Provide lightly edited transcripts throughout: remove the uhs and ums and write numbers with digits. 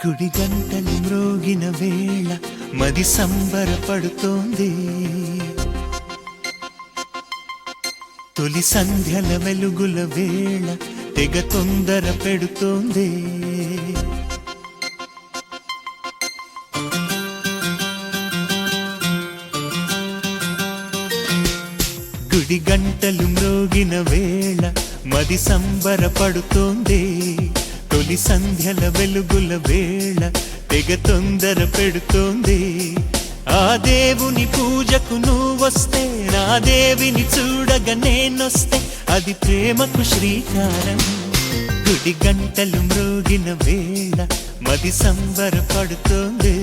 గుడి గంటలు మ్రోగిన వేళ మది సంబరపడుతోంది. తొలి సంధ్యల వెలుగుల వేళ తెగ తొందర పెడుతోంది. గుడి గంటలు మ్రోగిన వేళ మది సంబరపడుతోంది. తొలి సంధ్యల వెలుగుల వేళ తెగ తొందర పెడుతోంది. ఆ దేవుని పూజకు నువ్వొస్తే, నా దేవిని చూడగా నేనొస్తే, అది ప్రేమకు శ్రీకారం. గుడి గంటలు మ్రోగిన వేళ మది సంబరపడుతోంది.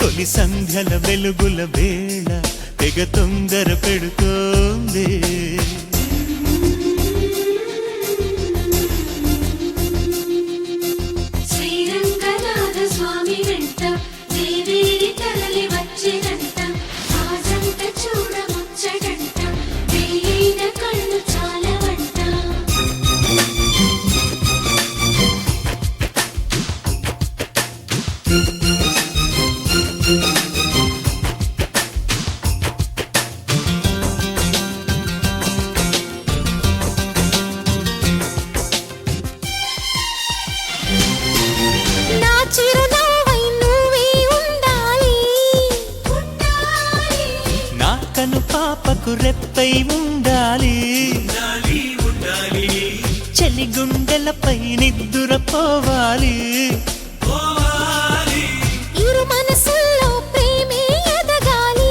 తొలి సంధ్యల వెలుగుల వేళ తెగ తొందర పెడుతోంది. కను పాపకు రెప్పై ఉండాలి, చలి గుండెలపై నిద్దురపోవాలి. ఇరు మనసుల్లో ప్రేమే ఎదగాలి,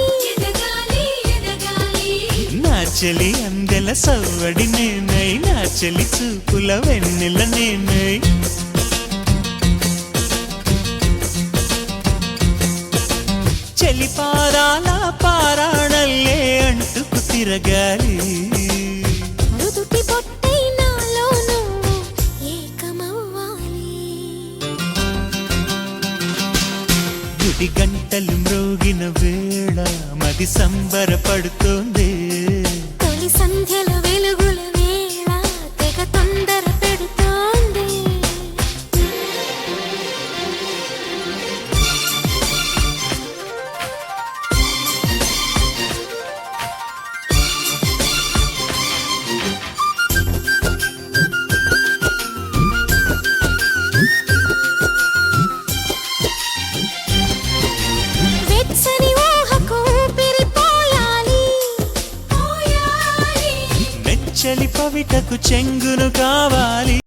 నా చలి అందెల సవ్వడి నేనై, నా చలి చూపుల వెన్నెల నేనై. చలి పారాల పారాణల్లే అంటుకు తిరగాలి. మృదుటి బొట్టై నాలో నువ్వు ఏకమవ్వాలి. గుడి గంటలు మ్రోగిన వేళ మది సంబరపడుతోంది. తొలి సంధ్యల వెలుగుల వేళ తెగ తొందర పెడుతోంది. చలి పవిటకు చెంగును కావాలి.